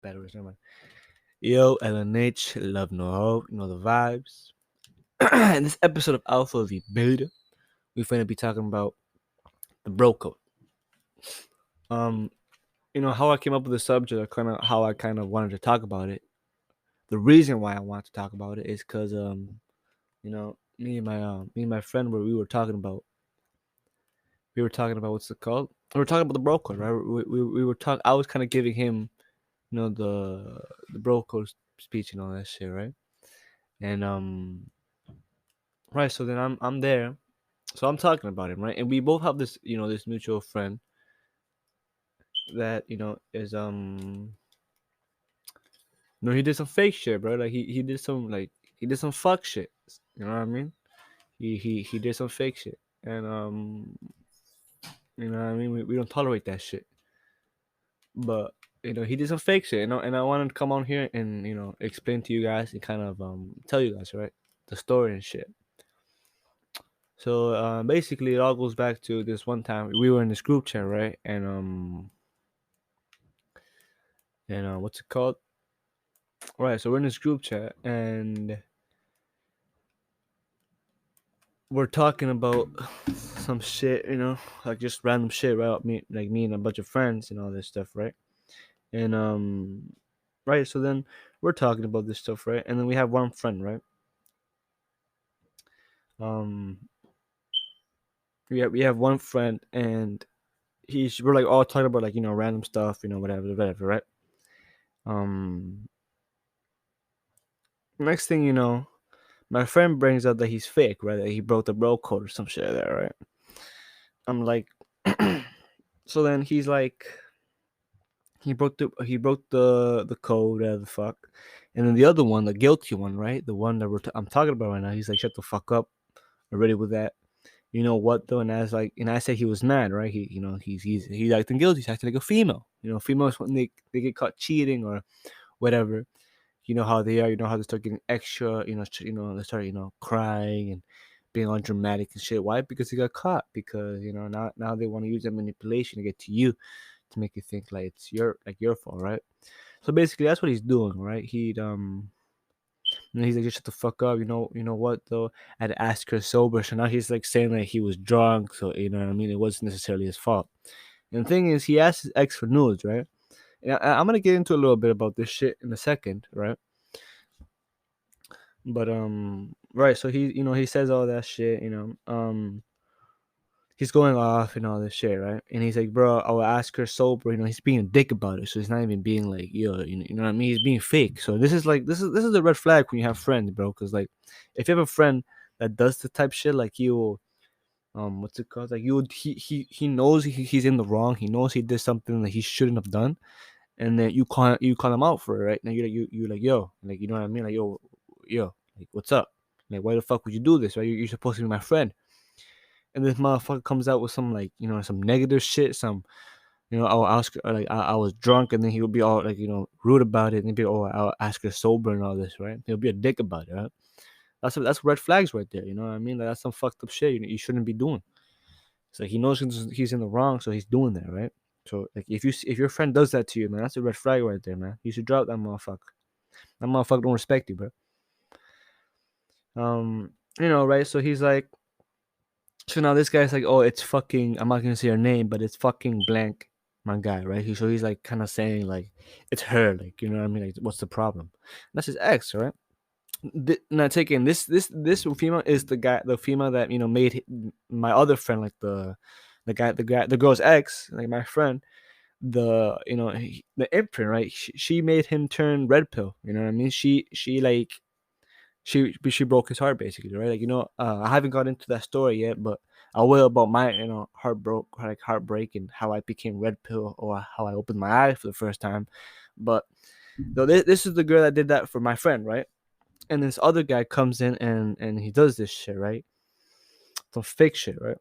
bad words. Never mind. Yo, LNH, love no hope, you know the vibes. In this episode of Alpha v Beta, we're finna be talking about the bro code. Um, how I came up with the subject, or kind of how I kind of wanted to talk about it. The reason why I want to talk about it is because me and my friend, where we were talking about what's it called? We were talking about the bro code, right? We were talking. I was kind of giving him, the bro code speech and all that shit, right? And right. So then I'm there. So I'm talking about him, right? And we both have this, this mutual friend that is he did some fake shit, bro. Like he did some fuck shit. You know what I mean? He did some fake shit, and you know what I mean. We don't tolerate that shit. But he did some fake shit, and I wanted to come on here and explain to you guys and kind of tell you guys, right, the story and shit. So basically, it all goes back to this one time we were in this group chat, right? And what's it called? Right. So we're in this group chat, and we're talking about some shit, like just random shit, right? Me and a bunch of friends and all this stuff, right? And right. So then we're talking about this stuff, right? And then we have one friend, right? Um, we have one friend, and we're like all talking about like random stuff, whatever, right? Um, Next thing you know, my friend brings up that he's fake, right? That he broke the bro code or some shit there, right? I'm like, so then he's like, he broke the code, the fuck, and then the other one, the guilty one, right? The one that I'm talking about right now. He's like, shut the fuck up already with that. You know what though? And I said he was mad, right? He's acting guilty. He's acting like a female. Females when they get caught cheating or whatever. You know how they are. You know how they start getting extra. They start crying and being all dramatic and shit. Why? Because they got caught. Because now they want to use that manipulation to get to you, to make you think like it's your fault, right? So basically, that's what he's doing, right? He's like, just shut the fuck up. You know what though? I had to ask her sober. So now he's like saying that he was drunk. So you know what I mean? It wasn't necessarily his fault. And the thing is, he asked his ex for nudes, right? And I'm gonna get into a little bit about this shit in a second, right? But right. So he says all that shit. He's going off and all this shit, right? And he's like, bro, I'll ask her sober. He's being a dick about it. So he's not even being like, yo, you know what I mean? He's being fake. So this is a red flag when you have friends, bro. Because like, if you have a friend that does the type shit, like you, what's it called? Like he knows he's in the wrong. He knows he did something that he shouldn't have done, and then you call him out for it, right? Now you're like, yo, like you know what I mean? Like yo, like what's up? Like why the fuck would you do this? Right? You're supposed to be my friend. And this motherfucker comes out with some like some negative shit, some I'll ask her, like I was drunk, and then he'll be all like rude about it, and he'll be I'll ask her sober and all this, right? He'll be a dick about it, right? That's red flags right there. You know what I mean? Like that's some fucked up shit you shouldn't be doing. It's like he knows he's in the wrong, so he's doing that, right? So like if your friend does that to you, man, that's a red flag right there, man. You should drop that motherfucker. That motherfucker don't respect you, bro. Right? So he's like, so now this guy's like, oh, it's fucking. I'm not gonna say her name, but it's fucking blank, my guy, right? So he's like, kind of saying like, it's her, like, you know what I mean? Like, what's the problem? That's his ex, right? Now taking this female is the female that made my other friend, like the girl's ex, like my friend, the imprint, right? She made him turn red pill. You know what I mean? She like she broke his heart basically, right? Like I haven't got into that story yet, but I will about my heartbreak and how I became red pill, or how I opened my eyes for the first time. But this is the girl that did that for my friend, right? And this other guy comes in and he does this shit, right? Some fake shit, right?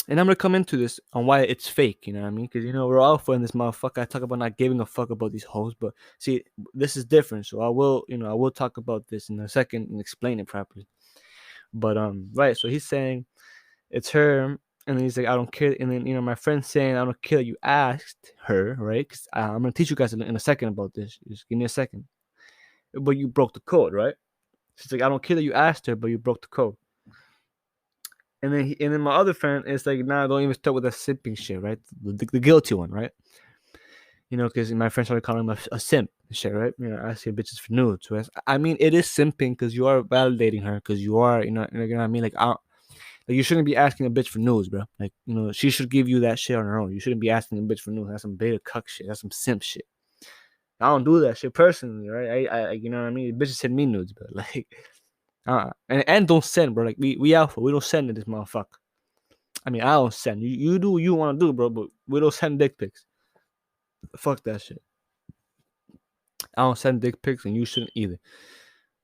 And I'm gonna come into this on why it's fake, you know what I mean? Because we're all for in this motherfucker. I talk about not giving a fuck about these hoes, but see, this is different. So I will talk about this in a second and explain it properly. But right, so he's saying it's her, And then he's like, I don't care. And then, my friend's saying, I don't care that you asked her, right? Because I'm going to teach you guys in a second about this. Just give me a second. But you broke the code, right? She's like, I don't care that you asked her, but you broke the code. And then my other friend is like, nah, don't even start with that simping shit, right? The guilty one, right? Because my friend started calling him a simp and shit, right? Asking bitches for nudes. Right? I mean, it is simping because you are validating her, because you are, you know what I mean? Like, you shouldn't be asking a bitch for nudes, bro. Like, she should give you that shit on her own. You shouldn't be asking a bitch for nudes. That's some beta cuck shit. That's some simp shit. I don't do that shit personally, right? I you know what I mean? Bitches send me nudes, but like, and don't send, bro. Like, we alpha, we don't send to this motherfucker. I mean, I don't send. You do what you want to do, bro, but we don't send dick pics. Fuck that shit. I don't send dick pics, and you shouldn't either.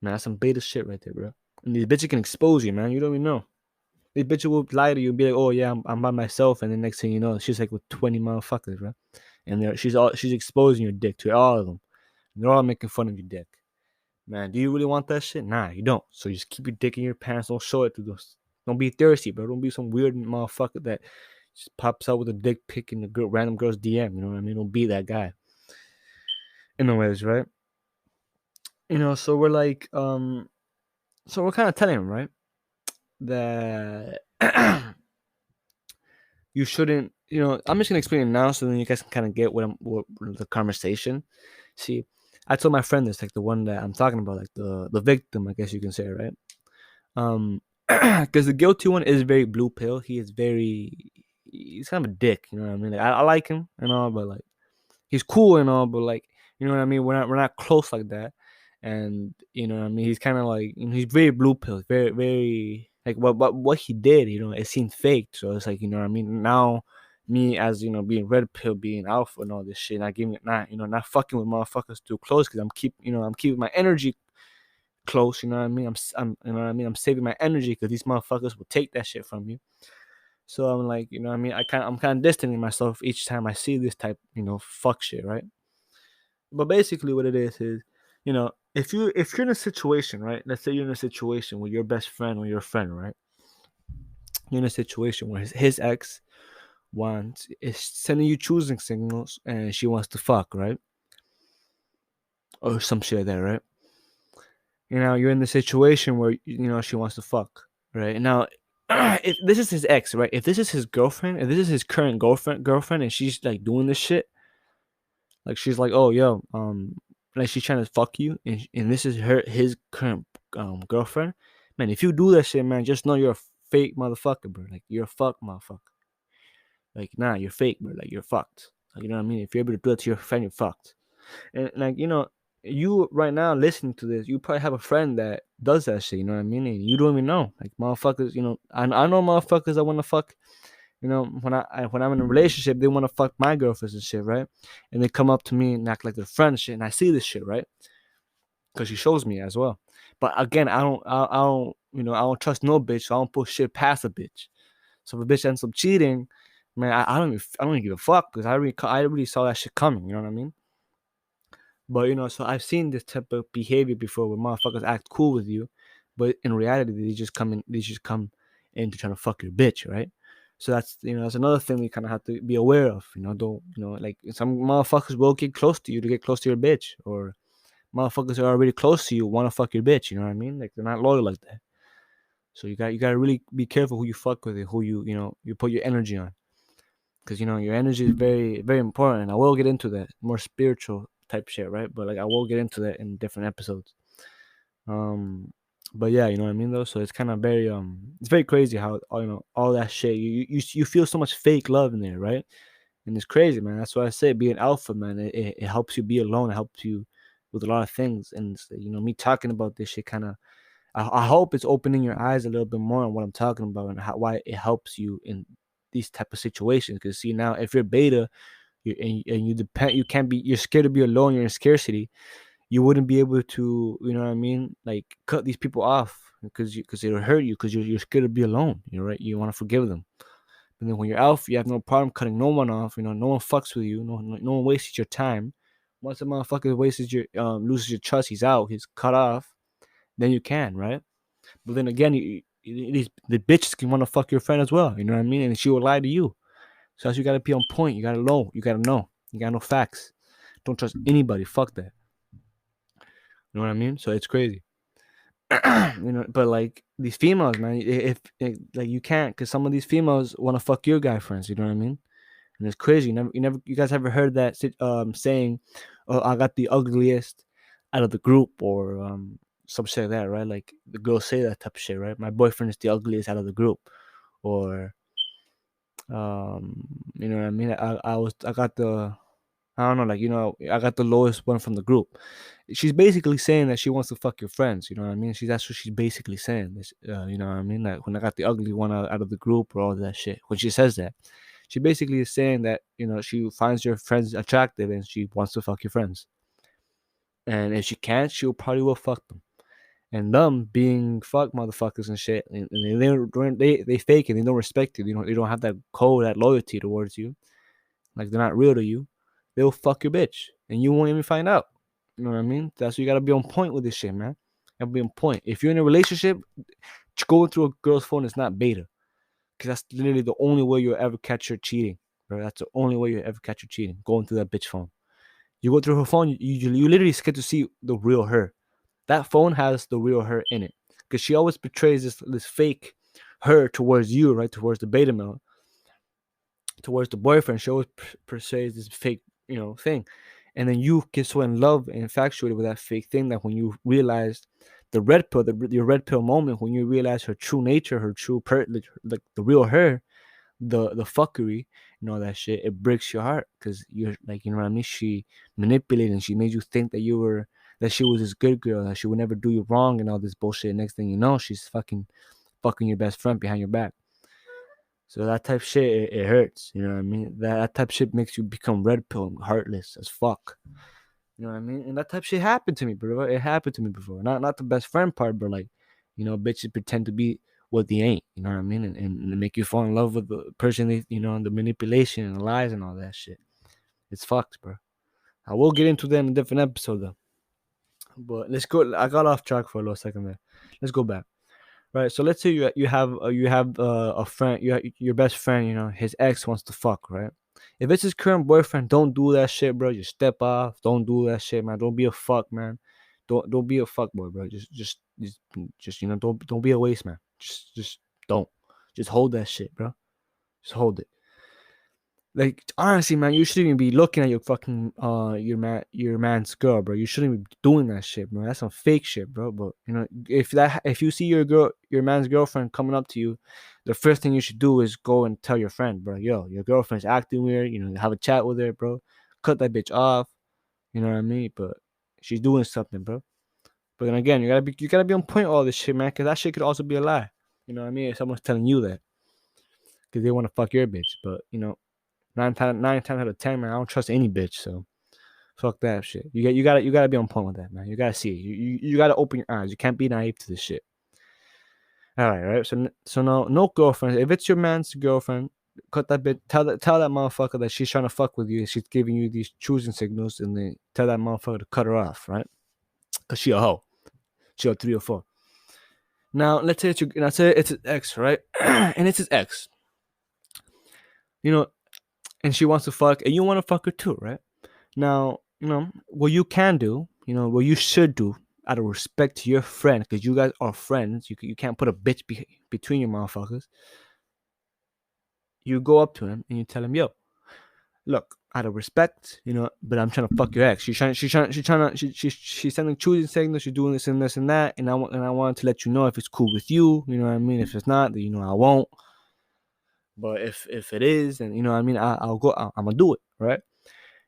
Man, that's some beta shit right there, bro. And these bitches can expose you, man. You don't even know. These bitches will lie to you and be like, "Oh yeah, I'm by myself," and the next thing you know, she's like with 20 motherfuckers, bro. And she's exposing your dick to all of them. And they're all making fun of your dick. Man, do you really want that shit? Nah, you don't. So just keep your dick in your pants. Don't show it to those. Don't be thirsty, bro. Don't be some weird motherfucker that just pops out with a dick pic in the random girl's DM. You know what I mean? Don't be that guy. Anyways, right? So we're like, so we're kind of telling him, right, that you shouldn't. I'm just gonna explain it now, so then you guys can kind of get what the conversation. See, I told my friend this, like the one that I'm talking about, like the victim, I guess you can say, right? Because the guilty one is very blue pill. He's kind of a dick. You know what I mean? Like, I like him and all, but like, he's cool and all, but like, you know what I mean? We're not close like that. And you know what I mean? He's kind of like, he's very blue pill, very very like what he did. It seemed fake. So it's like, you know what I mean? Now me as being red pill, being alpha and all this shit, not giving it, not fucking with motherfuckers too close, because I'm keeping my energy close. You know what I mean? You know what I mean? I'm saving my energy because these motherfuckers will take that shit from you. So I'm like, you know what I mean? I'm kind of distancing myself each time I see this type, fuck shit, right? But basically, what it is, if you're in a situation, right? Let's say you're in a situation with your best friend or your friend, right? You're in a situation where his ex is sending you choosing signals, and she wants to fuck, right? Or some shit like that, right? You're in the situation where she wants to fuck, right? Now, if this is his ex, right? If this is his girlfriend, if this is his current girlfriend, and she's like doing this shit, like she's like, oh yo, like she's trying to fuck you, and this is his current girlfriend, man. If you do that shit, man, just know you're a fake motherfucker, bro. Like, you're a fuck motherfucker. Like, nah, you're fake, bro. Like, you're fucked. Like, you know what I mean? If you're able to do it to your friend, you're fucked. And like, you right now listening to this, you probably have a friend that does that shit. You know what I mean? And you don't even know. Like, motherfuckers, I know motherfuckers that want to fuck. When I'm in a relationship, they want to fuck my girlfriends and shit, right? And they come up to me and act like they're friends and shit, and I see this shit, right? Because she shows me as well. But again, I don't, I don't trust no bitch, so I don't put shit past a bitch. So if a bitch ends up cheating, man, I don't even give a fuck, because I already saw that shit coming. You know what I mean? But so I've seen this type of behavior before, where motherfuckers act cool with you, but in reality they just come in to try to fuck your bitch, right? So that's another thing we kind of have to be aware of. Don't like, some motherfuckers will get close to you to get close to your bitch, or motherfuckers are already close to you want to fuck your bitch. You know what I mean? Like, they're not loyal like that. So you got to really be careful who you fuck with and who you put your energy on, because your energy is very very important. I will get into that more spiritual type shit, right? But like, I will get into that in different episodes. But yeah, you know what I mean though. So it's kind of very it's very crazy how all that shit, you feel so much fake love in there, right? And it's crazy, man. That's why I say being alpha, man. It helps you be alone. It helps you with a lot of things. And me talking about this shit kind of, I hope it's opening your eyes a little bit more on what I'm talking about, and why it helps you in these type of situations. Because see, now if you're beta, and you're scared to be alone, you're in scarcity, you wouldn't be able to, you know what I mean, like, cut these people off, because it'll hurt you, because you're scared to be alone. You're right. You want to forgive them. And then when you're alpha, you have no problem cutting no one off. No one fucks with you. No one wastes your time. Once a motherfucker loses your trust, he's out. He's cut off. Then you can, right? But then again, the bitches can want to fuck your friend as well. You know what I mean? And she will lie to you. So that's you gotta be on point. You gotta know. You gotta know. You gotta know facts. Don't trust anybody. Fuck that. You know what I mean? So it's crazy. But like these females, man, if like you can't, because some of these females want to fuck your guy friends. You know what I mean? And it's crazy. You guys ever heard that saying, "Oh, I got the ugliest out of the group," or some shit like that, right? Like the girls say that type of shit, right? My boyfriend is the ugliest out of the group, or you know what I mean? I got the, I don't know, like, I got the lowest one from the group. She's basically saying that she wants to fuck your friends. You know what I mean? That's what she's basically saying. You know what I mean? Like when I got the ugly one out of the group or all that shit. When she says that, she basically is saying that she finds your friends attractive and she wants to fuck your friends. And if she can't, she'll probably will fuck them. And them being fuck motherfuckers and shit, and they fake it. They don't respect you. They don't have that code, that loyalty towards you. Like they're not real to you. They'll fuck your bitch, and you won't even find out. You know what I mean? That's why you gotta be on point with this shit, man. You gotta be on point. If you're in a relationship, going through a girl's phone is not beta, because that's literally the only way you'll ever catch her cheating. Bro, that's the only way you'll ever catch her cheating. Going through that bitch phone. You go through her phone, you literally get to see the real her. That phone has the real her in it, because she always betrays this fake her towards you, right? Towards the beta male, towards the boyfriend. She always portrays this fake, thing, and then you get so in love and infatuated with that fake thing that when you realize the red pill, your red pill moment, when you realize her true nature, her true like the real her, the fuckery and all that shit, it breaks your heart, because you're like, you know what I mean? She manipulated and she made you think that she was this good girl, that she would never do you wrong and all this bullshit. Next thing you know, she's fucking your best friend behind your back. So that type of shit, it hurts. You know what I mean? That type of shit makes you become red pill and heartless as fuck. You know what I mean? And that type of shit happened to me, bro. It happened to me before. Not the best friend part, but like, bitches pretend to be what they ain't. You know what I mean? And make you fall in love with the person, the manipulation and the lies and all that shit. It's fucked, bro. I will get into that in a different episode, though. But let's go. I got off track for a little second there. Let's go back. Right. So let's say you have a friend, your best friend. His ex wants to fuck. Right. If it's his current boyfriend, don't do that shit, bro. Just step off. Don't do that shit, man. Don't be a fuck, man. Don't be a fuck boy, bro. Just don't be a waste, man. Just don't. Just hold that shit, bro. Just hold it. Like, honestly, man, you shouldn't even be looking at your fucking your man's girl, bro. You shouldn't be doing that shit, bro. That's some fake shit, bro. But if you see your man's girlfriend coming up to you, the first thing you should do is go and tell your friend, bro. Yo, your girlfriend's acting weird. Have a chat with her, bro. Cut that bitch off. You know what I mean? But she's doing something, bro. But then again, you gotta be on point with all this shit, man. Cause that shit could also be a lie. You know what I mean? If someone's telling you that, cause they want to fuck your bitch, but 9 times out of 10, man, I don't trust any bitch. So fuck that shit. You gotta be on point with that, man. You gotta see it. You gotta open your eyes. You can't be naive to this shit. All right. So now, no girlfriend. If it's your man's girlfriend, cut that bitch. Tell that motherfucker that she's trying to fuck with you. She's giving you these choosing signals, and then tell that motherfucker to cut her off, right? Cause she a hoe. She a 3 or 4. Now let's say it's his ex, right? And it's his ex. And she wants to fuck, and you want to fuck her too, right? Now, what you can do, what you should do out of respect to your friend, because you guys are friends, you can't put a bitch between your motherfuckers. You go up to him and you tell him, yo, look, out of respect, but I'm trying to fuck your ex. She's sending choosing signals, she's doing this and this and that, and I wanted to let you know if it's cool with you, you know what I mean? If it's not, then I won't. But if it is, then I'll go. I'm gonna do it, right?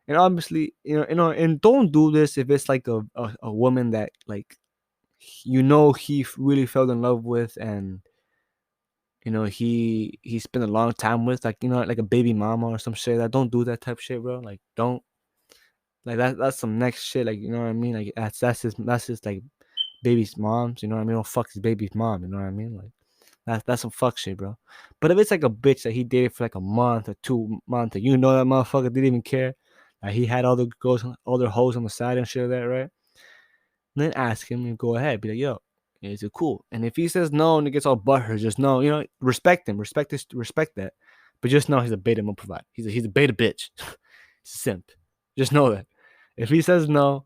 And obviously, and don't do this if it's like a woman that like he really fell in love with, and he spent a long time with, like like a baby mama or some shit. That don't do that type of shit, bro. Like don't, like that's some next shit. Like what I mean? Like that's just like baby's moms. You know what I mean? Don't fuck his baby's mom. You know what I mean? Like. That's some fuck shit, bro. But if it's like a bitch that he dated for like a month or 2 months, and that motherfucker didn't even care, like he had all the hoes on the side and shit like that, right? And then ask him and go ahead, be like, yo, Is it cool? And if he says no and it gets all butthurt, just know, respect him, respect that. But just know he's a beta male provider. He's a beta bitch. He's a simp. Just know that. If he says no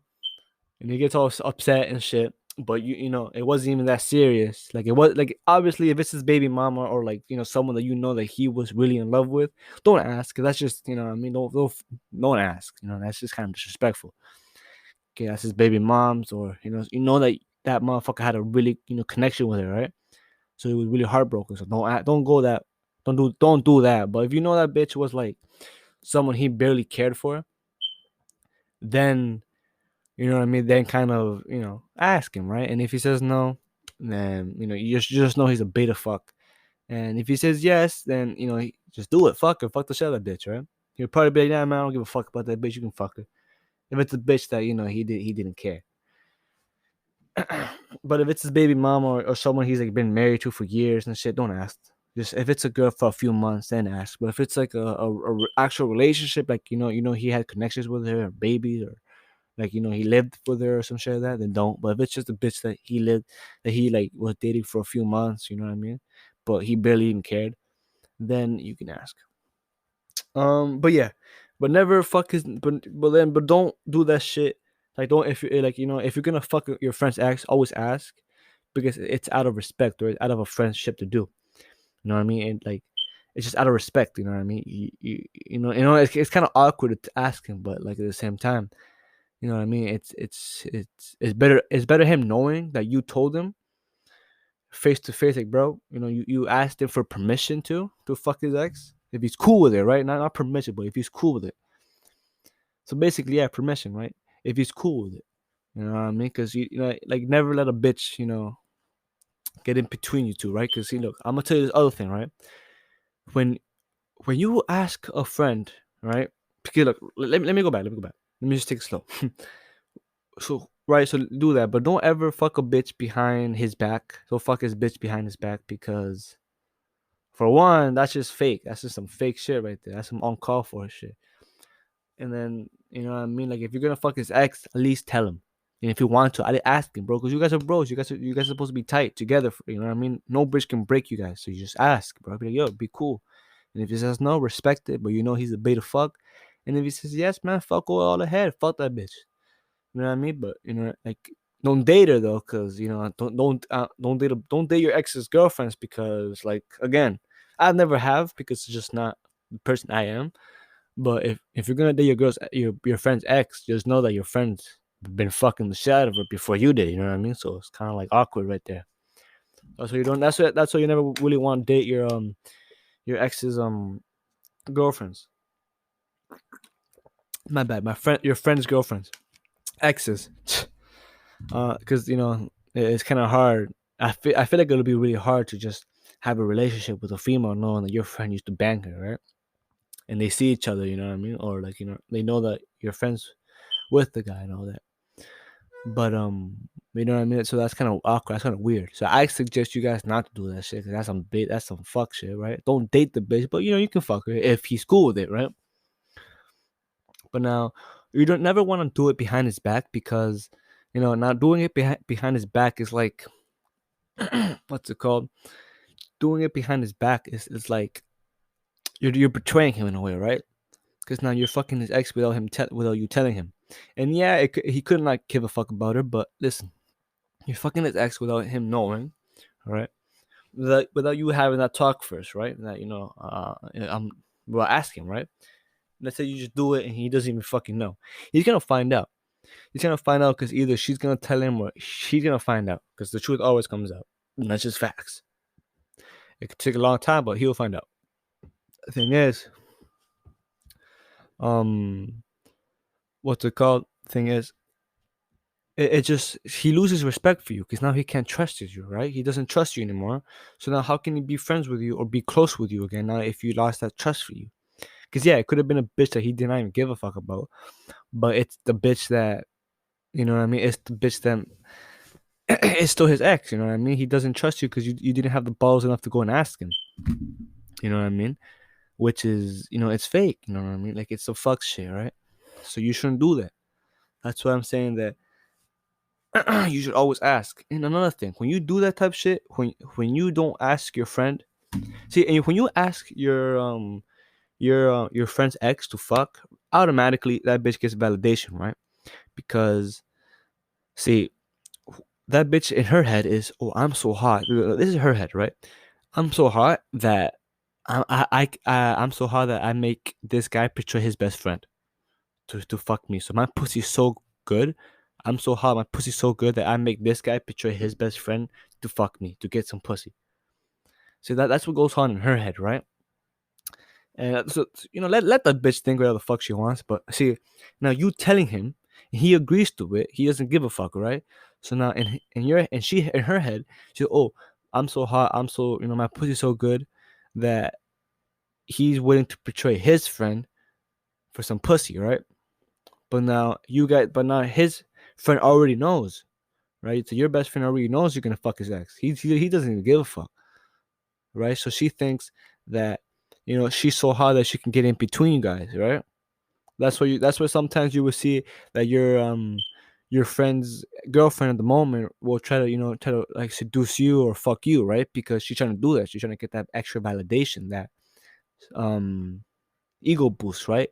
and he gets all upset and shit, but it wasn't even that serious. Like it was like obviously if it's his baby mama or like someone that that he was really in love with, don't ask. Cause that's just what I mean. Don't ask. That's just kind of disrespectful. Okay, that's his baby mom's, or that motherfucker had a really connection with her, right? So it was really heartbroken. So don't go that, don't do that. But if that bitch was like someone he barely cared for, then you know what I mean. Then kind of ask him, right? And if he says no, then you just know he's a beta fuck. And if he says yes, then just do it. Fuck her. Fuck the shit out of that bitch, right? He'll probably be like, "Yeah, man, I don't give a fuck about that bitch. You can fuck her." If it's a bitch that he didn't care. But if it's his baby mom or someone he's like been married to for years and shit, don't ask. Just if it's a girl for a few months, then ask. But if it's like a actual relationship, like he had connections with her, or babies, or like he lived with her or some shit like that, then don't. But if it's just a bitch that he like was dating for a few months, you know what I mean, but he barely even cared, then you can ask. But yeah, but never fuck his. But don't do that shit. Like don't if you like if you're gonna fuck your friend's ex, always ask, because it's out of respect or it's out of a friendship to do. You know what I mean? And like it's just out of respect. You know what I mean? It's kind of awkward to ask him, but like at the same time, you know what I mean? It's better him knowing that you told him face to face, like bro, you asked him for permission to fuck his ex if he's cool with it, right? Not permission, but if he's cool with it. So basically, yeah, permission, right? If he's cool with it, you know what I mean? Because like never let a bitch, get in between you two, right? Because see, look, I'm gonna tell you this other thing, right? When when you ask a friend, right? Because look, let me go back. Let me go back. Let me just take it slow. So right, so do that, but don't ever fuck a bitch behind his back. So fuck his bitch behind his back, because for one, that's just fake. That's just some fake shit right there. That's some uncalled for shit. And then you know what I mean. Like if you're gonna fuck his ex, at least tell him. And if you want to, I ask him, bro, because you guys are bros. You guys are supposed to be tight together. You know what I mean? No bitch can break you guys. So you just ask, bro. Be like, yo, be cool. And if he says no, respect it. But he's a beta fuck. And if he says yes, man, fuck all ahead. Fuck that bitch. You know what I mean? But like, don't date her though, because don't date your ex's girlfriends, because like again, I never have, because it's just not the person I am. But if you're gonna date your friend's ex, just know that your friend's been fucking the shit out of her before you did. You know what I mean? So it's kind of like awkward right there. So you don't. That's why you never really want to date your ex's girlfriends. My bad. Your friend's girlfriends, exes. Because it's kind of hard. I feel like it'll be really hard to just have a relationship with a female knowing that your friend used to bang her, right? And they see each other, you know what I mean, or like they know that you're friends with the guy and all that. But you know what I mean. So that's kind of awkward. That's kind of weird. So I suggest you guys not to do that shit, because that's some fuck shit, right? Don't date the bitch, but you can fuck her if he's cool with it, right? But now you don't never want to do it behind his back, because not doing it behind his back is like what's it called? Doing it behind his back is like you're betraying him in a way, right? Because now you're fucking his ex without without you telling him. And yeah, he couldn't like give a fuck about her, but listen, you're fucking his ex without him knowing, all right? Without you having that talk first, right? That well, ask him, right? Let's say you just do it and he doesn't even fucking know. He's gonna find out. He's gonna find out because either she's gonna tell him or she's gonna find out, because the truth always comes out. And that's just facts. It could take a long time, but he'll find out. The thing is, um, what's it called? Thing is, it just he loses respect for you, because now he can't trust you, right? He doesn't trust you anymore. So now how can he be friends with you or be close with you again now if you lost that trust for you? Because yeah, it could have been a bitch that he didn't even give a fuck about, but it's the bitch that you know what I mean. It's the bitch that it's still his ex. You know what I mean. He doesn't trust you because you didn't have the balls enough to go and ask him. You know what I mean? Which is it's fake. You know what I mean? Like it's a fuck shit, right? So you shouldn't do that. That's why I'm saying that You should always ask. And another thing, when you do that type of shit, when you don't ask your friend, see, and when you ask your friend's ex to fuck, automatically that bitch gets validation, right? Because see, that bitch in her head is, oh, I'm so hot. This is her head, right? I'm so hot that I'm so hot that I make this guy betray his best friend to fuck me. So my pussy's so good. I'm so hot. My pussy's so good that I make this guy betray his best friend to fuck me to get some pussy. So that's what goes on in her head, right? And so let that bitch think whatever the fuck she wants. But see, now you telling him, he agrees to it. He doesn't give a fuck, right? So now she in her head, she, oh, I'm so hot. I'm so, my pussy's so good that he's willing to betray his friend for some pussy, right? But now his friend already knows, right? So your best friend already knows you're gonna fuck his ex. He doesn't even give a fuck, right? So she thinks that she's so hot that she can get in between you guys, right? That's where sometimes you will see that your friend's girlfriend at the moment will try to like seduce you or fuck you, right? Because she's trying to do that. She's trying to get that extra validation, that um ego boost, right?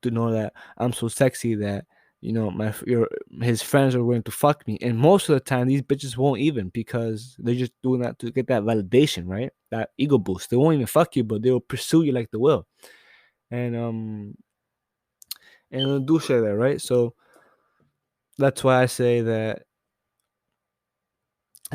To know that I'm so sexy that his friends are willing to fuck me. And most of the time these bitches won't even, because they're just doing that to get that validation, right? That ego boost. They won't even fuck you, but they'll pursue you like they will. And they'll do shit there, right? So that's why I say that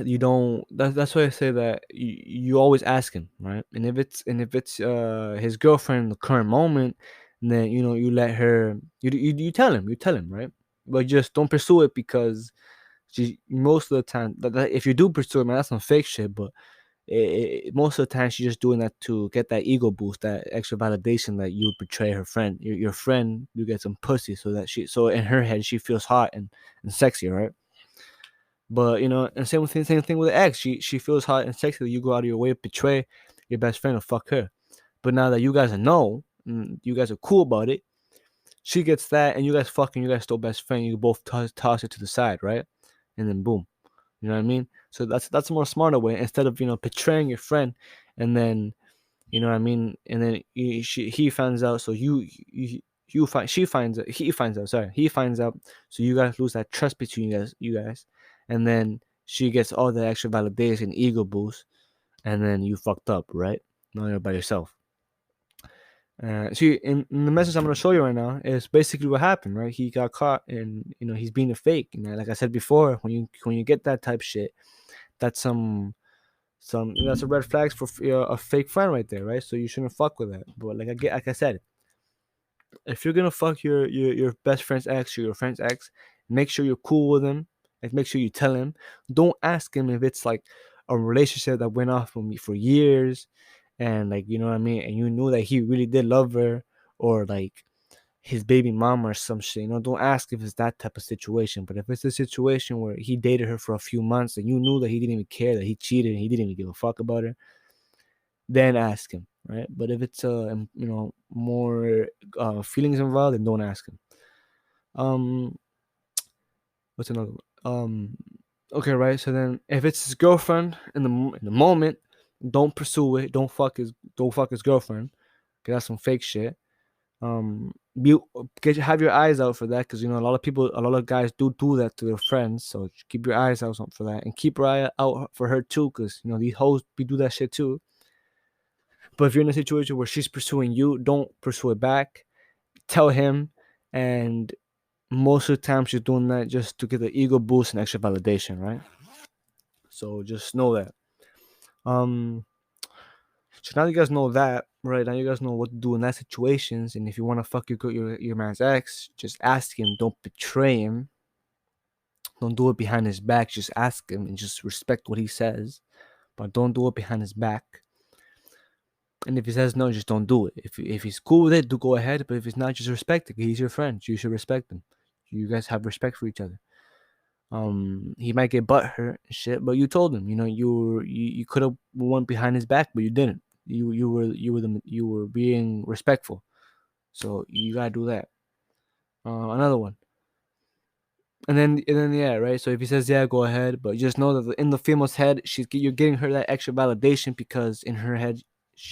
you don't that's why I say that you always ask him, right? And if it's his girlfriend in the current moment, then you let her, you tell him, right? But just don't pursue it, because most of the time that if you do pursue it, man, that's some fake shit. But most of the time she's just doing that to get that ego boost, that extra validation that you betray her friend, your friend, you get some pussy, so that so in her head she feels hot and sexy, right? But and same thing with the ex. She feels hot and sexy that you go out of your way to betray your best friend or fuck her. But now that you guys know, you guys are cool about it, she gets that, and you guys fucking, you guys still best friend. You both toss it to the side, right? And then boom, you know what I mean? So that's a more smarter way, instead of betraying your friend, and then you know what I mean, and then he finds out, so you find she finds out he finds out sorry he finds out, so you guys lose that trust between you guys, and then she gets all the extra validation, ego boost, and then you fucked up, right? Now you're by yourself. See, in the message I'm gonna show you right now is basically what happened, right? He got caught, and he's being a fake. Like I said before, when you get that type shit, that's that's a red flags for a fake friend right there, right? So you shouldn't fuck with that. But like I said, if you're gonna fuck your best friend's ex or your friend's ex, make sure you're cool with him. Like, make sure you tell him. Don't ask him if it's like a relationship that went off for years, and like, you know what I mean, and you knew that he really did love her, or like his baby mama or some shit. Don't ask if it's that type of situation. But if it's a situation where he dated her for a few months and you knew that he didn't even care, that he cheated and he didn't even give a fuck about her, then ask him, right? But if it's more feelings involved, then don't ask him. Um, what's another one? Okay, right. So then, if it's his girlfriend in the moment, don't pursue it. Don't fuck his girlfriend, cause that's some fake shit. Be have your eyes out for that, because a lot of guys do that to their friends. So keep your eyes out for that, and keep your eye out for her too, because these hoes do that shit too. But if you're in a situation where she's pursuing you, don't pursue it back. Tell him, and most of the time she's doing that just to get the ego boost and extra validation, right? So just know that. Um, so now you guys know that, right? Now you guys know what to do in that situations, and if you want to fuck your man's ex, just ask him. Don't betray him. Don't do it behind his back. Just ask him and just respect what he says, but don't do it behind his back. And if he says no, just don't do it. If he's cool with it, do go ahead. But if he's not, just respect it. He's your friend. You should respect him. You guys have respect for each other. He might get butt hurt and shit, but you told him. You could have went behind his back, but you didn't. You were being respectful. So you gotta do that. Another one. And then yeah, right. So if he says yeah, go ahead, but just know that in the female's head, you're getting her that extra validation because in her head,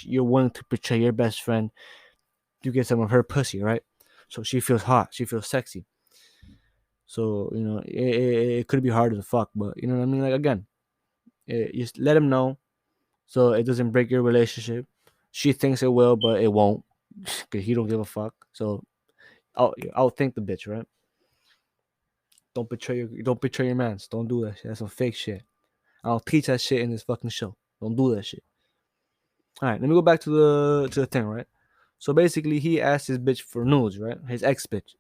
you're willing to betray your best friend to get some of her pussy, right? So she feels hot, she feels sexy. So it could be hard to fuck, but you know what I mean. Like again, just let him know so it doesn't break your relationship. She thinks it will, but it won't, cause he don't give a fuck. So I'll think the bitch, right? Don't betray your mans. Don't do that shit. That's some fake shit. I'll teach that shit in this fucking show. Don't do that shit. All right, let me go back to the thing, right? So basically, he asked his bitch for nudes, right? His ex bitch,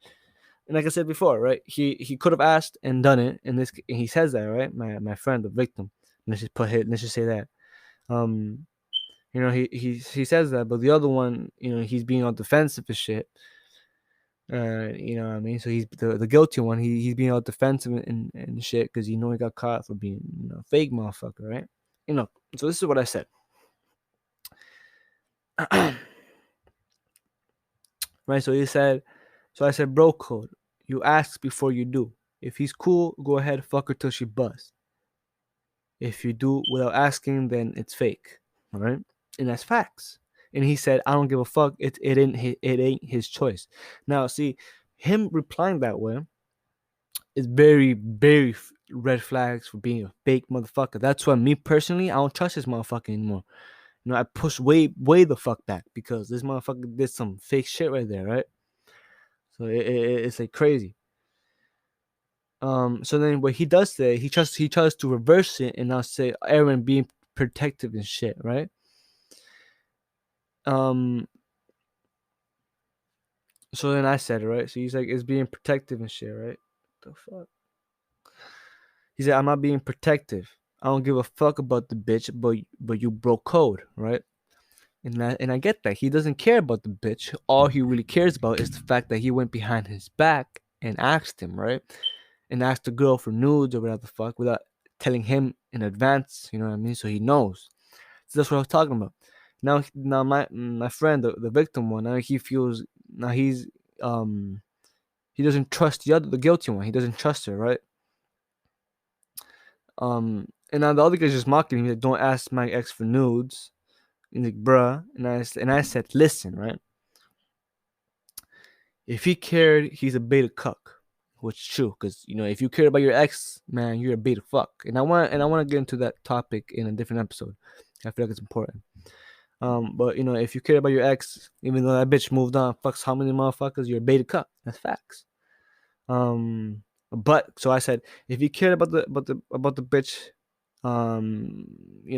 and like I said before, right? He could have asked and done it. And he says that, right? My friend, the victim. Let's just say that. Um, he says that, but the other one, he's being all defensive and shit. You know what I mean? So he's the guilty one. He's being all defensive and shit because he got caught for being fake motherfucker, right? So this is what I said. Right? So I said, bro code. You ask before you do. If he's cool, go ahead, fuck her till she busts. If you do without asking, then it's fake. All right? And that's facts. And he said, I don't give a fuck. It ain't his choice. Now, see, him replying that way is very, very red flags for being a fake motherfucker. That's why me personally, I don't trust this motherfucker anymore. I push way, way the fuck back because this motherfucker did some fake shit right there, right? So it's like crazy. So then what he does say, he tries to reverse it and now say Aaron being protective and shit, right? Um, so then I said it, right? So he's like, it's being protective and shit, right? The fuck? He said, I'm not being protective. I don't give a fuck about the bitch, but you broke code, right? And I get that. He doesn't care about the bitch. All he really cares about is the fact that he went behind his back and asked him, right? And asked the girl for nudes or whatever the fuck without telling him in advance, you know what I mean? So he knows. So that's what I was talking about. Now my friend, the victim one, now um he doesn't trust the guilty one. He doesn't trust her, right? And now the other guy's just mocking him. He's like, don't ask my ex for nudes. And like, bruh. And I said, listen, right? If he cared, he's a beta cuck, which is true. Because if you care about your ex, man, you're a beta fuck. And I want to get into that topic in a different episode. I feel like it's important. But if you care about your ex, even though that bitch moved on, fucks how many motherfuckers, you're a beta cuck. That's facts. But so I said, if he cared about the bitch,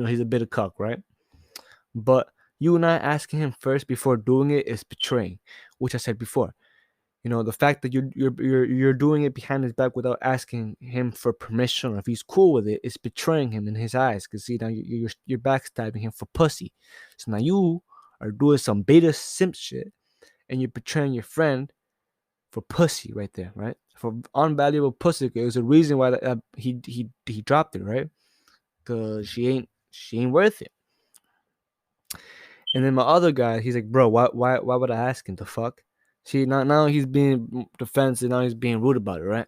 he's a beta cuck, right? But you not asking him first before doing it is betraying, which I said before. The fact that you're doing it behind his back without asking him for permission or if he's cool with it is betraying him in his eyes. Cause see now you're backstabbing him for pussy. So now you are doing some beta simp shit, and you're betraying your friend for pussy right there, right? For unvaluable pussy. There's a reason why he dropped it, right? Cause she ain't worth it. And then my other guy, he's like, bro, why would I ask him? The fuck? See, now he's being defensive. Now he's being rude about it, right?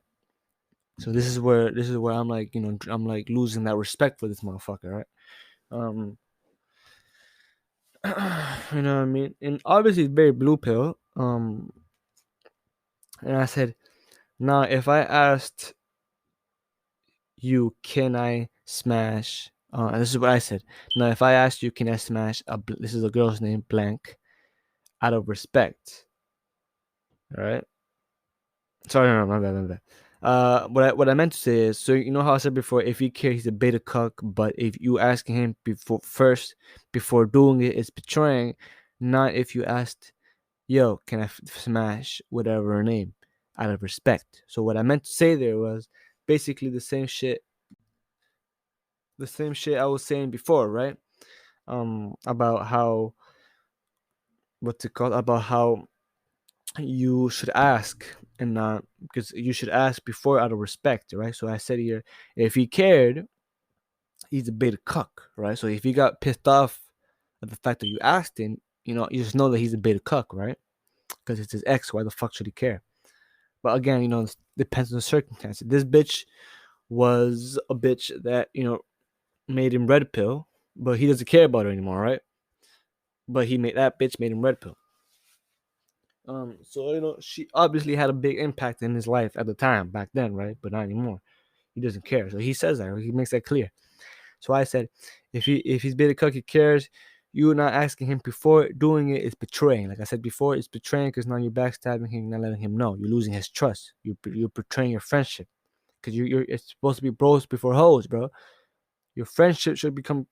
So this is where I'm like, I'm like losing that respect for this motherfucker, right? Um, you know what I mean? And obviously, it's very blue pill. And I said, now if I asked you, can I smash? And this is what I said. Now, if I asked you, can I smash? This is a girl's name, blank, out of respect. All right. Sorry, no, my bad, my bad. What I meant to say is, so you know how I said before, if he cares, he's a beta cuck. But if you asking him before doing it, it's betraying. Not if you asked, yo, can I smash whatever her name, out of respect. So what I meant to say there was basically the same shit I was saying before, right? About how what's it called? About how you should ask and not because you should ask before out of respect, right? So I said here, if he cared, he's a beta cuck, right? So if he got pissed off at the fact that you asked him, you just know that he's a beta cuck, right? Because it's his ex. Why the fuck should he care? But again, it depends on the circumstances. This bitch was a bitch that made him red pill, but he doesn't care about her anymore, right? But he made that bitch made him red pill. So she obviously had a big impact in his life at the time back then, right? But not anymore. He doesn't care. So he says that. He makes that clear. So I said, if he's being a cuck, he cares. You not asking him before doing it is betraying. Like I said before, it's betraying because now you're backstabbing him, not letting him know. You're losing his trust. You're betraying your friendship because it's supposed to be bros before hoes, bro. Your friendship should become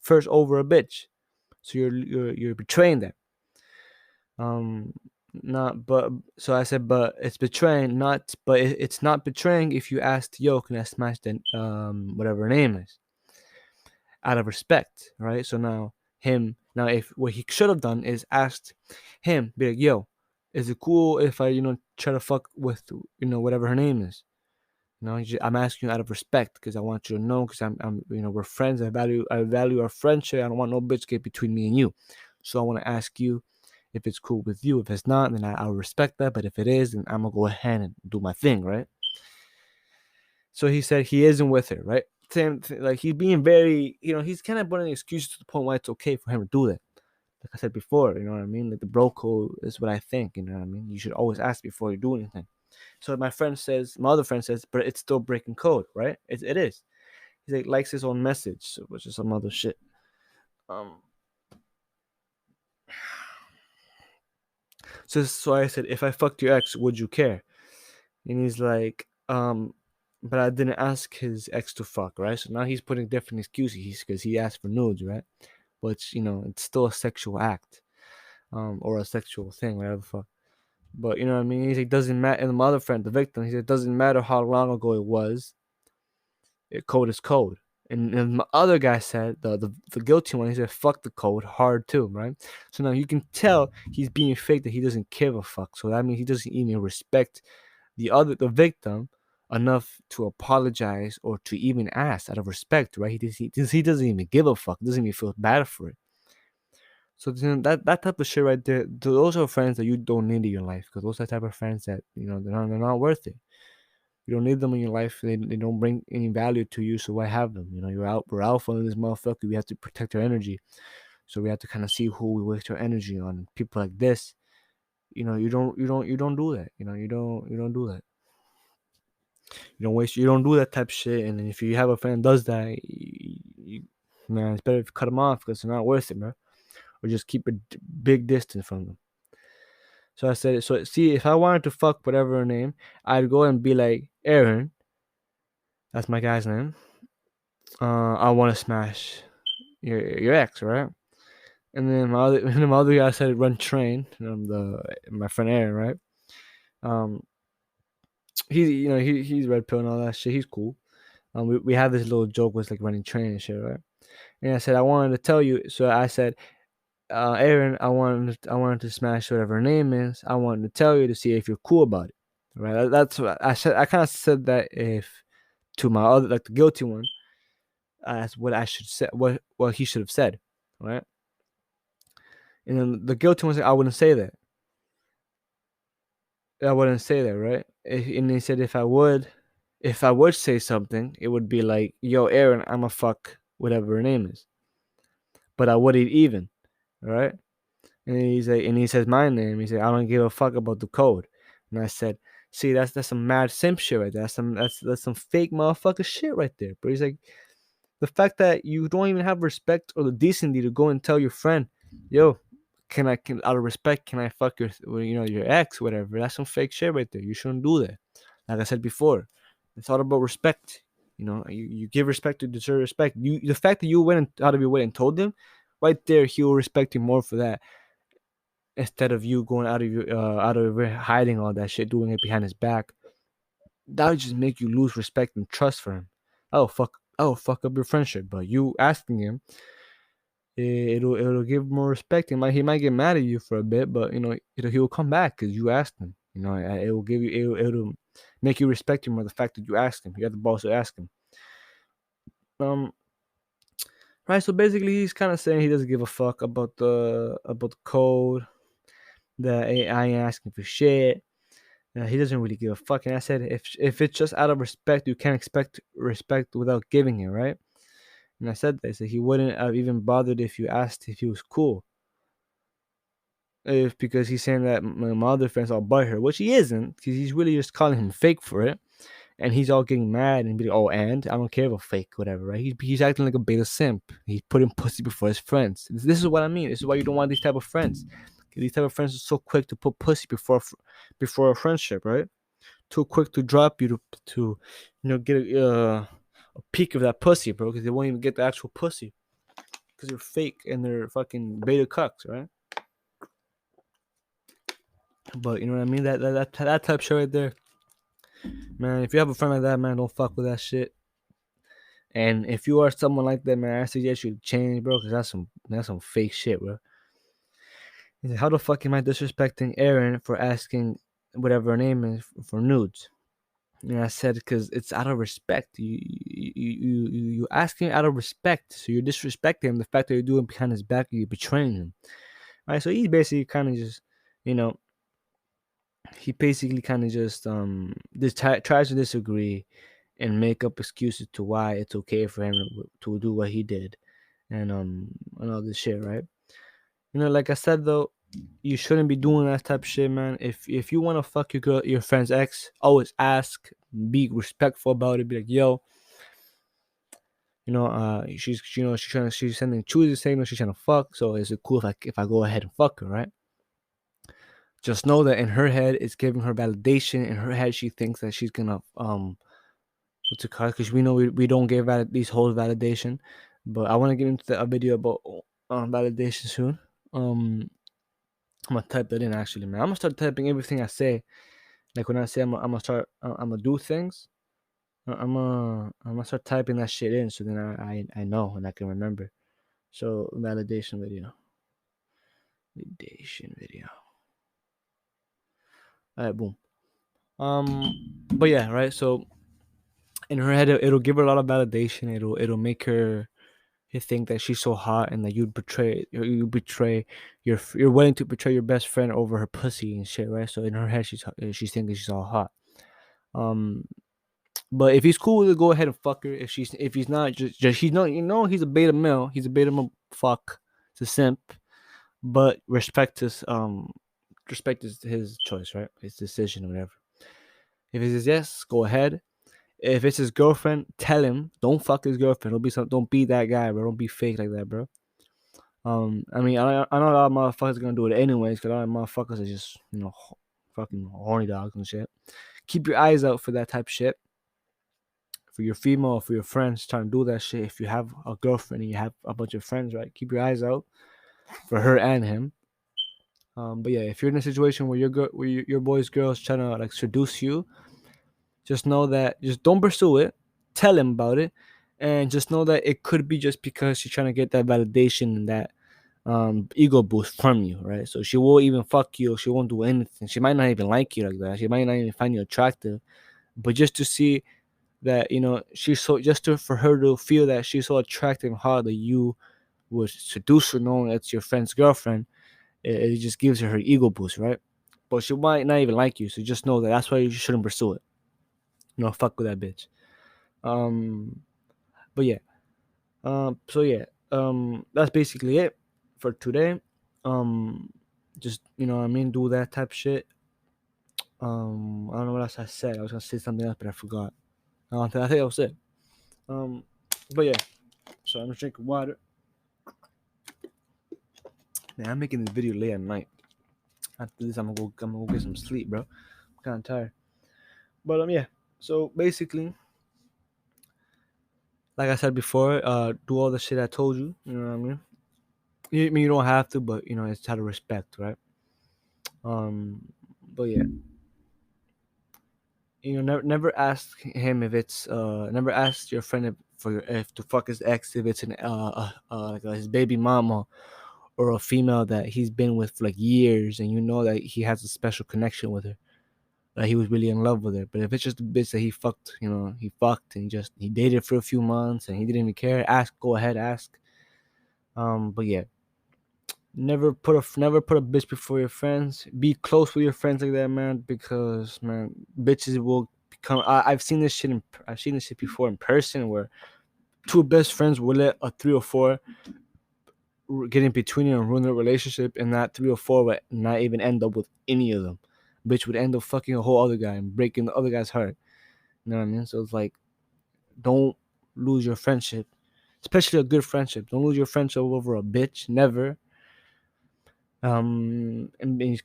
first over a bitch. So you're betraying them. Um, not but so I said, but it's betraying, not but it's not betraying if you asked, yo, can I smash the whatever her name is, out of respect, right? So now if what he should have done is asked him, be like, yo, is it cool if I try to fuck with whatever her name is? I'm asking you out of respect because I want you to know because I'm we're friends. I value our friendship. I don't want no bitch get between me and you. So I want to ask you if it's cool with you. If it's not, then I'll respect that. But if it is, then I'm gonna go ahead and do my thing, right? So he said he isn't with her, right? Same like he's being very, he's kind of putting excuses to the point why it's okay for him to do that. Like I said before, you know what I mean? Like the bro code is what I think, you know what I mean? You should always ask before you do anything. So my other friend says, but it's still breaking code, right? It is. He's like likes his own message, which is some other shit. Um. So I said, if I fucked your ex, would you care? And he's like, but I didn't ask his ex to fuck, right? So now he's putting different excuses because he asked for nudes, right? But it's still a sexual act, or a sexual thing, whatever the fuck. But you know what I mean? He's like, doesn't matter. And my other friend, the victim, he said, doesn't matter how long ago it was. Code is code. And my other guy said, the guilty one, he said, fuck the code hard too, right? So now you can tell he's being fake, that he doesn't give a fuck. So that means he doesn't even respect the victim enough to apologize or to even ask out of respect, right? He doesn't even give a fuck. Doesn't even feel bad for it. So that type of shit right there, those are friends that you don't need in your life, because those are the type of friends that they're not worth it. You don't need them in your life. They don't bring any value to you. So why have them? We're alpha in this motherfucker. We have to protect our energy. So we have to kind of see who we waste our energy on. People like this, you don't do that. You don't do that. You don't do that type of shit. And if you have a friend that does that, man, it's better to cut them off because they're not worth it, bro. Or just keep a big distance from them. So I said, so see, if I wanted to fuck whatever her name, I'd go and be like, Aaron, that's my guy's name. I want to smash your ex, right? And then my other guy said run train. My friend Aaron, right? Um, he's red pill and all that shit. He's cool. We had this little joke was like running train and shit, right? And I said I wanted to tell you. So I said, Aaron, I wanted to smash whatever her name is. I wanted to tell you to see if you're cool about it, right? That's what I said. I kind of said that if to my other, like the guilty one, that's what I should say. What he should have said, right? And then the guilty one said, I wouldn't say that. I wouldn't say that, right? And he said if I would say something, it would be like, yo, Aaron, I'm a fuck whatever her name is, but I wouldn't even, right? And he says my name. He said, I don't give a fuck about the code. And I said, see, that's some mad simp shit right there. That's some fake motherfucker shit right there. But he's like, the fact that you don't even have respect or the decency to go and tell your friend, yo, can out of respect, can I fuck your ex, whatever? That's some fake shit right there. You shouldn't do that. Like I said before, it's all about respect. You give respect to deserve respect. The fact that you went out of your way and told him, right there, he will respect you more for that, instead of you going out of your hiding all that shit, doing it behind his back. That would just make you lose respect and trust for him. Fuck up your friendship. But you asking him, it'll give more respect. He might get mad at you for a bit, but he'll come back because you asked him. It will give you it'll make you respect him for the fact that you asked him. You have the balls to ask him. Um. Right. So basically, he's kind of saying he doesn't give a fuck about the code. That I ain't asking for shit. He doesn't really give a fuck. And I said, if it's just out of respect, you can't expect respect without giving it, right? And I said that. I said he wouldn't have even bothered if you asked if he was cool. If because he's saying that my other friends all butt her, which he isn't, because he's really just calling him fake for it. And he's all getting mad and be like, oh, and I don't care if a fake, whatever, right? He's acting like a beta simp. He's putting pussy before his friends. This is what I mean. This is why you don't want these type of friends. 'Cause these type of friends are so quick to put pussy before a friendship, right? Too quick to drop you to get a peek of that pussy, bro. Because they won't even get the actual pussy because they're fake and they're fucking beta cucks, right? But you know what I mean? That type shit right there, man. If you have a friend like that, man, don't fuck with that shit. And if you are someone like that, man, I suggest you change, bro, because that's some fake shit, bro. He said, how the fuck am I disrespecting Erin for asking whatever her name is for nudes? And I said, because it's out of respect. You asking out of respect, so you're disrespecting him. The fact that you're doing behind his back, you're betraying him. All right, so he's basically kind of just, you know, he basically kind of just tries to disagree and make up excuses to why it's okay for him to do what he did and all this shit, right? Like I said though, you shouldn't be doing that type of shit, man. If you want to fuck your friend's ex, always ask, be respectful about it. Be like, yo, she's sending choosy signals. She's trying to fuck. So is it cool if I go ahead and fuck her, right? Just know that in her head, it's giving her validation. In her head, she thinks that she's gonna what's it called? Because we know we don't give these whole validation. But I want to get into a video about validation soon. I'm gonna type that in actually, man. I'm gonna start typing everything I say. Like when I say I'm gonna start, I'm gonna do things. I'm gonna start typing that shit in, so then I know and I can remember. So validation video. All right, boom. But yeah, right. So in her head, it'll give her a lot of validation. It'll make her think that she's so hot and that you're willing to betray your best friend over her pussy and shit, right? So in her head, she's thinking she's all hot. Um, but if he's cool with it, go ahead and fuck her. If he's not, just he's not, he's a beta male. He's a beta male. Fuck, it's a simp. But respect is his choice, right? His decision, or whatever. If he says yes, go ahead. If it's his girlfriend, tell him don't fuck his girlfriend. Don't be that guy, bro. Don't be fake like that, bro. I mean, I know a lot of motherfuckers are gonna do it anyways, because a lot of motherfuckers are just fucking horny dogs and shit. Keep your eyes out for that type of shit. For your female or for your friends trying to do that shit. If you have a girlfriend and you have a bunch of friends, right? Keep your eyes out for her and him. But yeah, if you're in a situation where your boy's girl is trying to like seduce you, just know that just don't pursue it. Tell him about it, and just know that it could be just because she's trying to get that validation and that ego boost from you, right? So she won't even fuck you. She won't do anything. She might not even like you like that. She might not even find you attractive, but just to see that she's so for her to feel that she's so attractive and hot that you would seduce her knowing it's your friend's girlfriend. It just gives her ego boost, right? But she might not even like you, so just know that that's why you shouldn't pursue it. Fuck with that bitch. But yeah. So yeah. That's basically it for today. Just what I mean, do that type of shit. I don't know what else I said. I was gonna say something else, but I forgot. I think that was it. But yeah. So I'm just drinking water. Man, I'm making this video late at night. After this, I'm gonna go get some sleep, bro. I'm kind of tired. But yeah. So basically, like I said before, do all the shit I told you. You know what I mean? You don't have to, but it's out of respect, right? But yeah. Never ask him if it's never ask your friend if to fuck his ex if it's like his baby mama or a female that he's been with for like years, and that he has a special connection with her, that he was really in love with her. But if it's just a bitch that he fucked, he fucked and he dated for a few months and he didn't even care, go ahead, ask. But yeah, Never put a bitch before your friends. Be close with your friends like that, man, because man, bitches will become. I've seen this shit before in person where two best friends will let a three or four get in between you and ruin their relationship, and that three or four would not even end up with any of them. Bitch would end up fucking a whole other guy and breaking the other guy's heart. You know what I mean? So it's like, don't lose your friendship, especially a good friendship. Don't lose your friendship over a bitch. Never. And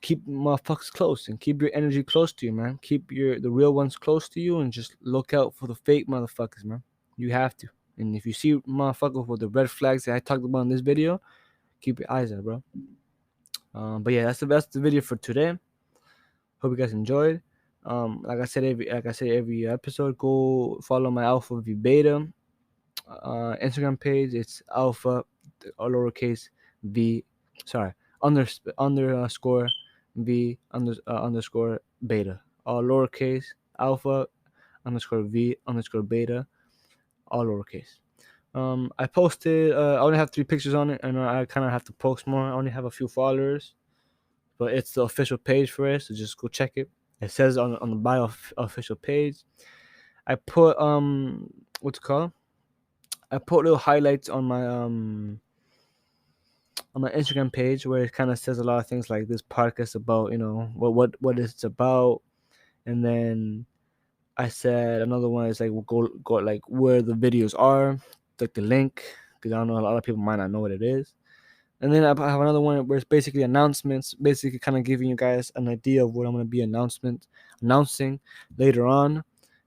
keep motherfuckers close and keep your energy close to you, man. Keep the real ones close to you and just look out for the fake motherfuckers, man. You have to. And if you see motherfuckers with the red flags that I talked about in this video, keep your eyes out, bro. But yeah, that's the video for today. Hope you guys enjoyed. Like I said every episode, go follow my Alpha V Beta Instagram page. It's Alpha, all lowercase V, sorry, underscore V underscore beta, all lowercase, Alpha underscore V underscore beta, all lowercase. I posted. I only have 3 pictures on it, and I kind of have to post more. I only have a few followers, but it's the official page for it, so just go check it. It says on the bio official page. I put what's it called? I put little highlights on my Instagram page where it kind of says a lot of things like this podcast about, what it's about, and then I said another one is like we'll go like where the videos are, like the link, because I don't know, a lot of people might not know what it is. And then I have another one where it's basically announcements, basically kind of giving you guys an idea of what I'm gonna be announcing later on,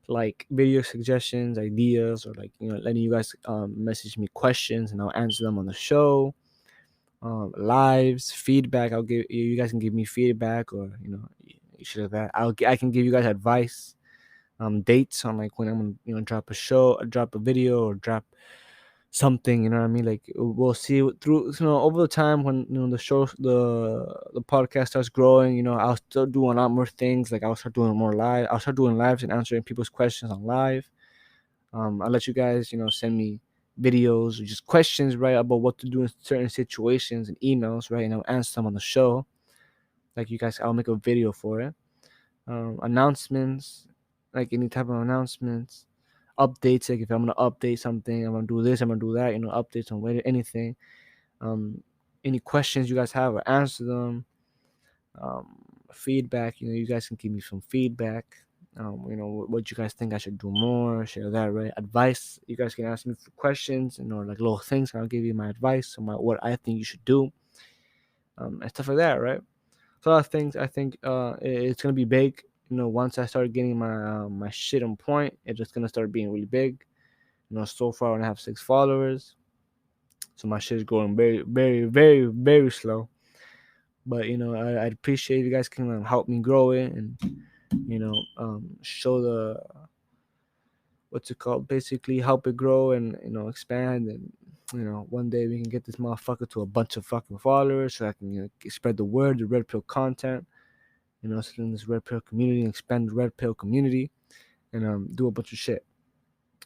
like video suggestions, ideas, or like letting you guys message me questions and I'll answer them on the show. Lives, feedback. I'll give you guys can give me feedback or shit like that. I can give you guys advice, dates on like when I'm gonna drop a show, drop a video, or drop something. You know what I mean? Like we'll see through over the time when the podcast starts growing. I'll start doing a lot more things. Like I'll start doing more live. I'll start doing lives and answering people's questions on live. I'll let you guys send me videos or just questions right about what to do in certain situations and emails, right, and I'll answer them on the show. Like you guys, I'll make a video for it. Announcements, like any type of announcements, updates, like if I'm gonna update something, I'm gonna do this, I'm gonna do that, updates on anything. Any questions you guys have, or answer them. Feedback, you guys can give me some feedback. What you guys think I should do more, share that, right? Advice, you guys can ask me for questions or like little things, and I'll give you my advice on what I think you should do, and stuff like that, right? So a lot of things. I think it's gonna be big. Once I start getting my shit on point, it's just gonna start being really big. So far I only have 6 followers, so my shit is growing very, very, very, very slow. But I'd appreciate if you guys can help me grow it and show the what's it called, basically help it grow and expand, and one day we can get this motherfucker to a bunch of fucking followers so I can spread the word, the red pill content, sit in this red pill community and expand the red pill community and do a bunch of shit.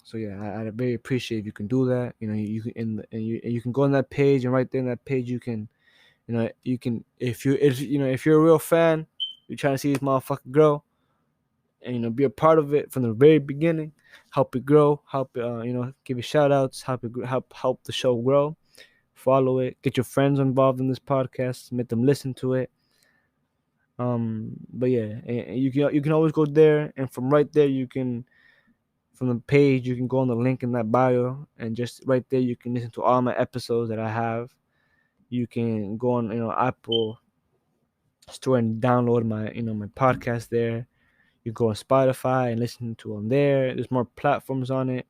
So yeah, I'd very appreciate if you can do that. You can you can go on that page, and right there on that page you can if you're a real fan, you're trying to see this motherfucker grow, and be a part of it from the very beginning, help it grow, help give it shout outs, help the show grow, follow it, get your friends involved in this podcast, make them listen to it. But yeah, and you can always go there, and from right there from the page you can go on the link in that bio, and just right there you can listen to all my episodes that I have. You can go on Apple Store and download my podcast there. You go on Spotify and listen to them there. There's more platforms on it.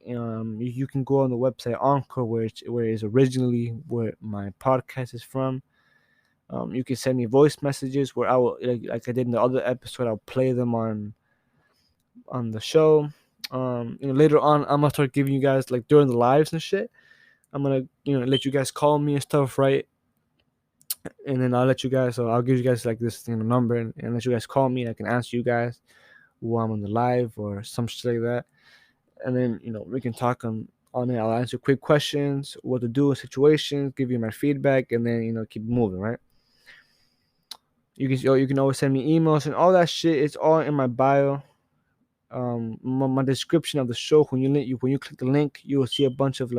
You can go on the website Anchor, where is originally where my podcast is from. You can send me voice messages where I will, like I did in the other episode, I'll play them on the show. Later on, I'm gonna start giving you guys, like during the lives and shit, I'm gonna let you guys call me and stuff, right? And then I'll let you guys. So I'll give you guys like this number, and let you guys call me. And I can answer you guys while I'm on the live or some shit like that. And then we can talk on On it, I'll answer quick questions, what to do in situations, give you my feedback, and then keep moving, right? You can always send me emails and all that shit. It's all in my bio. My description of the show. When you click the link, you will see a bunch of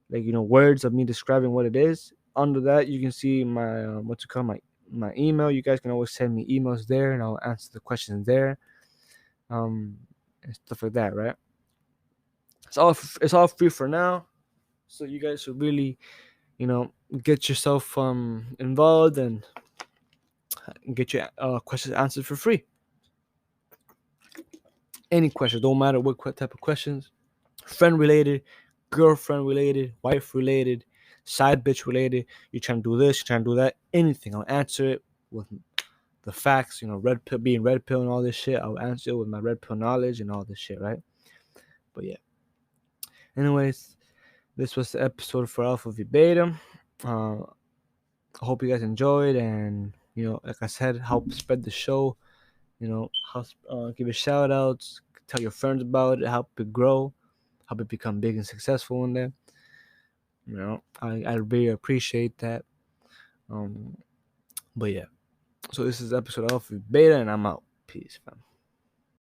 words of me describing what it is. Under that, you can see my my email. You guys can always send me emails there, and I'll answer the questions there, and stuff like that, right? It's all free for now, so you guys should really get yourself involved and get your questions answered for free. Any questions, don't matter what type of questions, friend related, girlfriend related, wife related, side bitch related. You trying to do this, you trying to do that, anything. I'll answer it with the facts. Red pill being red pill and all this shit. I'll answer it with my red pill knowledge and all this shit, right? But yeah. Anyways, this was the episode for Alpha V Beta. I hope you guys enjoyed, and like I said, help spread the show. Help give it shout outs, tell your friends about it, help it grow, help it become big and successful in there. I really appreciate that. But yeah, so this is episode of Alpha V Beta, and I'm out. Peace, fam.